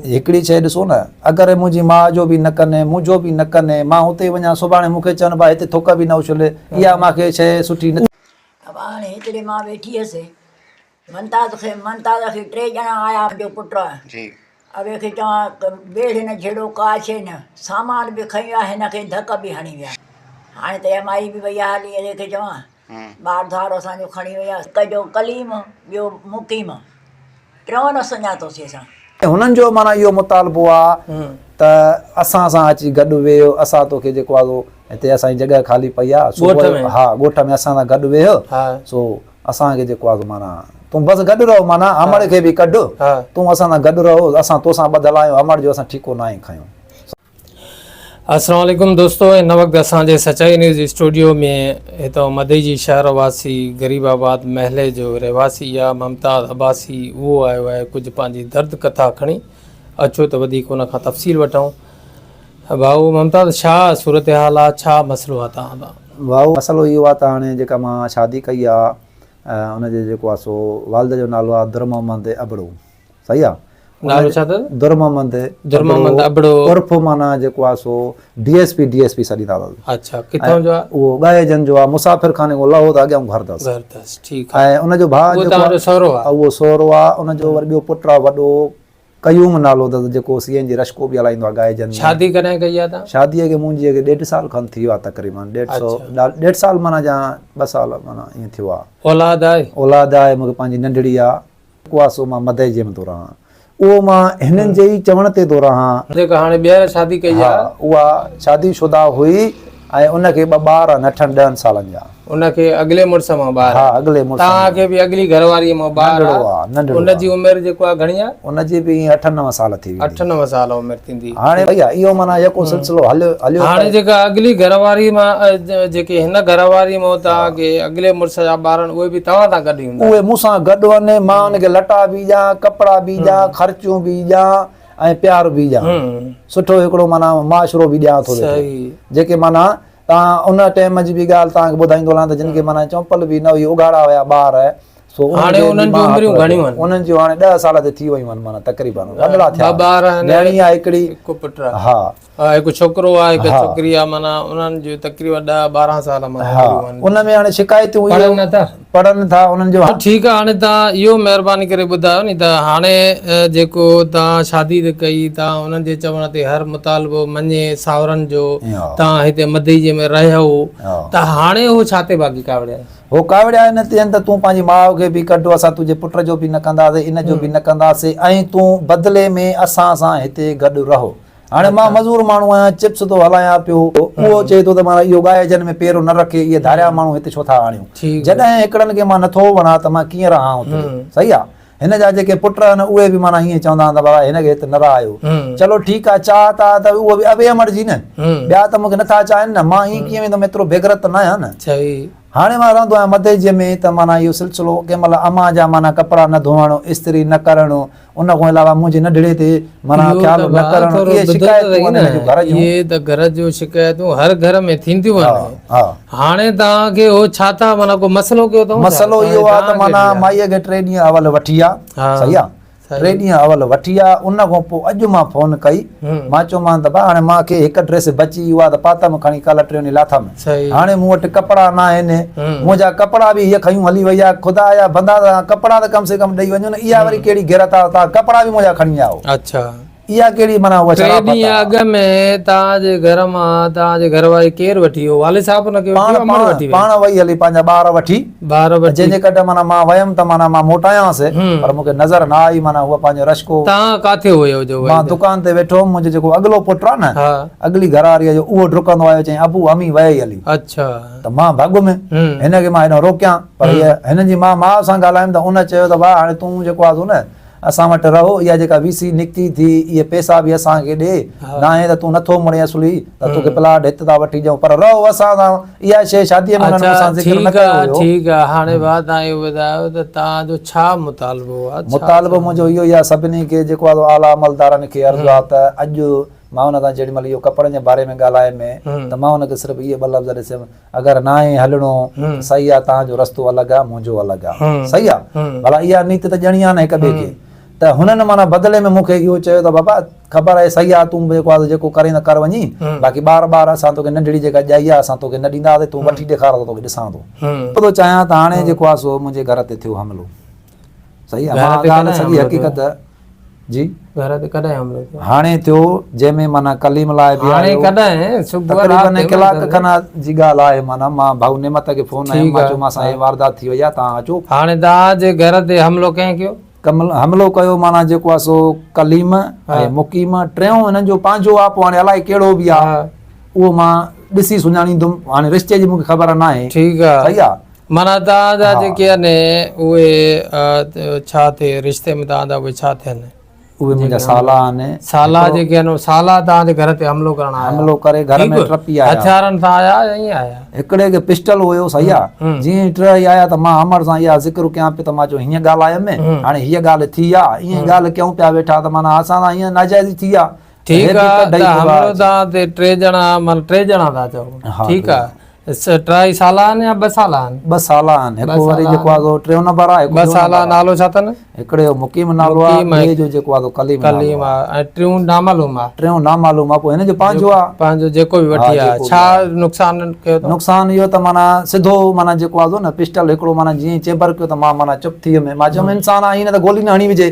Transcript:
हिकिड़ी शइ ॾिसो न, अगरि मुंहिंजी माउ जो बि न कने मुंहिंजो बि न कने मां हुते वञा सुभाणे मूंखे चवनि भाई हिते थोक बि न उछले, इहा मूंखे शइ सुठी न। अब हाणे हिकिड़े मां वेठी हुअसि, मनताज खे 3 ॼणा आया, मुंहिंजो पुटु जी अवे खे चवां वेड़ हिन जहिड़ो का शइ न, सामान बि खई विया, हिन खे धक बि हणी विया। हाणे त माई बि वई आहे हली, हिन खे चवां ॿार धार असांजो खणी विया, हिक जो कलीम ॿियो मुकीम, टियों न सुञातोसीं असां। हुननि जो माना इहो मुतालबो आहे त असां सां अची गॾु वेहो, असां तोखे जेको आहे हिते असांजी जॻह ख़ाली पई आहे, हा ॻोठ में असां सां गॾु वेहो, सो असांखे जेको आहे माना तूं बसि गॾु रहो, माना अमड़ खे बि कढ, तूं असां सां गॾु रहो, असां तोसां ॿधल आहियूं, अमड़ जो असां ठीको न आहियूं खयूं। अस्सलाम वालेकुम दोस्तों, इन वक्त असांजे सचाई न्यूज़ स्टूडियो में हितां मदई जी शहर वासी गरीबाबाद महले जो रहवासी या मुमताज़ अब्बासी वो आयो है कुछ पंहिंजी दर्द कथा खणी। अचो त वधीक उन खां तफ़सील वठूं। भाऊ मुमताज़, छा सूरत हाल आहे, छा मसलो आहे तव्हां? भाऊ मसलो इहो आहे त हाणे जेका मां शादी कई आहे उनजे जेको आहे सो वालिद जो नालो आहे दुरमोहम्मद अबड़ो, सही आहे? नालो छा अथव? दुरमोहम्मद अबड़ो उर्फ माना जेको आहे सो डीएसपी सॾींदा अथसि। अच्छा, किथां जो आहे? उहो ॻाइजन जो आहे, मुसाफ़िर खाने को लहो त अॻियां घर अथसि। ठीकु आहे। ऐं उनजो भाउ उहो सहुरो आहे, उनजो वरी ॿियो पुटु आहे वॾो कयूम नालो अथसि, जेको सीएनजी रशको बि हलाईंदो आहे ॻाइजन। शादी कॾहिं कई आहे तव्हां? शादीअ खे मुंहिंजी 1.5 साल खनि थी वियो आहे तक़रीबन, 1.5 साल माना या 2 साल माना ईअं थियो आहे। औलाद आहे? औलाद आहे, मूंखे पंहिंजी नंढड़ी आहे, उहो आहे सो मां मदई जे में थो रहां, उहो मां हिननि जे ई चवण ते थो रहां। जेका हाणे ॿीहर शादी कई आहे उहा शादी शुदा हुई ऐं उनखे 2 ॿार आहिनि 8-10 सालनि जा। उनखे अॻिले मुड़ुस मां ॿार? हा, अॻिले मुड़ुस। तव्हांखे बि अॻिली घरवारीअ मां ॿार आहे? उनजी उमिरि जेको आहे घणी आहे? उनजी बि 8-9 साल थी, 8-9 साल उमिरि थींदी हाणे। भैया इहो माना जेको सिलसिलो हलियो हाणे जेका अॻिली घरवारी मां जेके हिन घरवारी मां तव्हांखे अॻिले मुड़ुस जा ॿार आहिनि, उहे बि तव्हां सां गॾु हूंदा? उहे मूंसां गॾु वञे, मां उनखे लटा बि ॾियां, कपिड़ा बि ॾियां, ख़र्चियूं बि ॾियां ऐं प्यार बि ॾियां, सुठो हिकिड़ो माना माशरो बि ॾियां थो। जेके माना तव्हां उन टाइम जी बि ॻाल्हि तव्हांखे ॿुधाईंदो हलां त जिन खे माना चंपल बि न हुई, उघाड़ा हुया ॿार, सो हाणे उन्हनि जूं उमिरियूं घणियूं आहिनि? उन्हनि जूं हाणे 10 साल ते थी वयूं आहिनि, माना तक़रीबन वॾड़ा थिया। 2 ॿार आहिनि, न्याणी आहे हिकिड़ी, हिकु पुटु आहे। हा, हिकु छोकिरो आहे, हिकु छोकिरी आहे, माना उन्हनि जूं तक़रीबन 10-12 साल मां। उन में हाणे शिकायतूं पढ़नि था उन्हनि जो। ठीकु आहे, हाणे तव्हां इहो महिरबानी करे ॿुधायो नी त हाणे जेको तव्हां शादी कई, तव्हां उन्हनि जे चवण ते हर मुतालबो मञे सावरनि जो, तव्हां हिते मदई जे में रहियो, त हाणे उहो छा ते बाक़ी कावड़िया? हो कावड़िया हिन ते आहिनि त तूं पंहिंजी माउ खे बि कढो, असां तुंहिंजे पुट जो बि न कंदासीं, इन जो बि न कंदासीं, ऐं तूं बदिले में असां सां हिते गॾु रहो। हाणे मां मज़ूर माण्हू आहियां, चिप्स थो हलायां पियो, उहो चए थो त माना इहो ॻाइजन में पेरो न रखे, इहे धारिया माण्हू हिते छो था आणियूं? जॾहिं हिकिड़नि खे मां नथो वणा त मां कीअं रहां हुते, सही आहे? हिन जा जेके पुट आहिनि उहे बि माना हीअं चवंदा आहिनि त बाबा हिनखे हिते न रहायो। चलो ठीकु आहे, चाह था त उहो बि अबे अमड़जी न, ॿिया त मूंखे नथा चाहिनि न, मां हीअं कीअं वेंदुमि, एतिरो बेगरत न आहियां न। हाणे मां रहंदो आहियां मदई जे में, त माना इहो सिलसिलो कंहिं महिल अमा जा माना कपिड़ा न धोअणो, इस्त्री न करणो, उन खां अलावा मुंहिंजे नंढड़े ते माना ख्याल न करणो, इहे शिकायतूं ये त घर जो शिकायतूं हर घर में थींदियूं आहिनि। हाणे तव्हांखे हो छा था माना को मसलो कयो अथव? मसलो इहो आहे त माना माईअ खे 3 ॾींहं अवल वठी आहे, सही आहे? 3 ॾींहं अवल वठी आहे, उन खां पोइ अॼु मां फोन कई, मां चयोमांसि त भाउ हाणे मूंखे हिकु ड्रेस बची हुआ त पातमि खणी, कल्ह 3 ॾींहं लाथमि, हाणे मूं वटि कपिड़ा न आहिनि, मुंहिंजा कपिड़ा बि हीअ खयूं हली वई आहे, ख़ुदा जा बंदा कपिड़ा त कम से कम ॾेई वञो न, इहा वरी कहिड़ी ग़ैरत आहे, तव्हां कपिड़ा बि मुंहिंजा खणी आओ। अच्छा, इहा कहिड़ी माना 3 ॾींहं अॻु में तव्हांजे घर मां तव्हांजे घरवारी केरु वठी वियो? वालिद साहब न कयो? पाण वई हली, पंहिंजा ॿार वठी, जंहिंजे कॾहिं माना मां वयमि त माना मां मोटायांसि, पर मूंखे नज़र न आई, माना उहा पंहिंजो रशको। तव्हां काथे हुयो जो? मां दुकान ते वेठो, मुंहिंजो जेको अॻिलो पुटु आहे न, अॻिली घरवारीअ जो, उहो डुकंदो आयो, चई अबू अमी वई हली। अच्छा, त मां भॻ में हिनखे मां हेॾो रोकियां, पर हिननि जी माउ सां ॻाल्हायमि त उन चयो त भाउ हाणे तूं जेको आहे न असां वटि रहो, इहा जेका वीसी निकिती थी, इहे पैसा बि असांखे ॾे, न आहे त तूं नथो मुड़े असुली त तोखे प्लाट हिते था वठी ॾियूं, पर रहो असां सां, इहा शइ शादीअ में ठीकु आहे। हाणे भाउ तव्हां इहो ॿुधायो त तव्हांजो छा मुतालबो आहे? मुतालबो मुंहिंजो इहो ई आहे, सभिनी खे जेको आहे आला अमलदारनि खे अर्ज़ु आहे त अॼु मां हुन सां जेॾी महिल इहो कपिड़नि जे बारे में ॻाल्हाए में, त मां हुनखे सिर्फ़ु इहे 2 लफ़्ज़ ॾिसमि, अगरि न आहे हलणो सही आहे, तव्हांजो रस्तो अलॻि आहे, मुंहिंजो अलॻि आहे, सही आहे? भला इहा नीति त ॼणी आहे न हिक ॿिए खे, त त हुननि माना बदिले में मूंखे इहो चयो त बाबा ख़बर आहे सही आहे तूं जेको आहे जेको करे न कर वञी बाक़ी ॿार असां तोखे नंढड़ी जेका ॼाई आहे असां तोखे न ॾींदासीं तूं वठी ॾेखार त तोखे ॾिसां थो चाहियां त हाणे जेको आहे सो मुंहिंजे घर ते थियो हमिलो सही आहे मां ॻाल्हि सॼी हक़ीक़त जी घर ते कॾहिं हमिलो थियो? हाणे थियो जंहिंमें माना कलीम लाइ बि हाणे आयो कॾहिं सुबुह तक़रीबन राति कलाक खनि जी ॻाल्हि आहे माना मां भाऊ नेमत खे फोन आयो मां चयो मां साईं वारदात थी वई आहे तव्हां अचो हाणे तव्हांजे घर ते हमिलो कंहिं कयो? हमिलो कयो माना जेको आहे सो कलीम ऐं मुकीम टियों हिननि जो पंहिंजो आहे पोइ हाणे अलाए कहिड़ो बि आहे उहो मां ॾिसी सुञाणींदुमि हाणे रिश्ते जी मूंखे ख़बर न आहे ठीकु आहे सही आहे माना तव्हांजा जेके आहिनि उहे छा थिए रिश्ते में तव्हांजा उहे छा थियनि उहे मुंहिंजा साला आहिनि साला जेके आहिनि साला तव्हांजे घर ते हमिलो करण आया हमिलो करे घर में टपी आया हथियारनि सां आया या ईअं आया? हिकिड़े खे पिस्टल हुयो सही आहे जीअं टे आया त मां अमर सां इहा ज़िक्र कयां पियो त मां चयो हीअं ॻाल्हि आयमि हाणे हीअ ॻाल्हि थी आहे ईअं ॻाल्हि कयूं पिया वेठा त माना असां सां हीअं नाजाइज़ी थी आहे ठीकु आहे त हमिलो तव्हां ते टे ॼणा माना टे ॼणा था चओ ठीकु आहे टे साला आहिनि या ॿ साला आहिनि? 2 साला आहिनि हिकु वरी जेको आहे टियों नंबर आहे 2 साला नालो छा अथनि? हिकिड़े जो मुकीम नालो आहे ॿिए जो जेको आहे कलीम कलीम आहे ऐं टियों नामालूम आहे टियों नामालूम आहे पोइ हिन जो पंहिंजो आहे पंहिंजो जेको बि वठी आहे छा नुक़सान कयो अथऊं? नुक़सान इहो त माना सिधो माना जेको आहे न पिस्टल हिकिड़ो माना जीअं चेंबर कयो त मां माना चुप थी वियुमि मां चयुमि इंसान आहे हीअं न त गोली न हणी विझे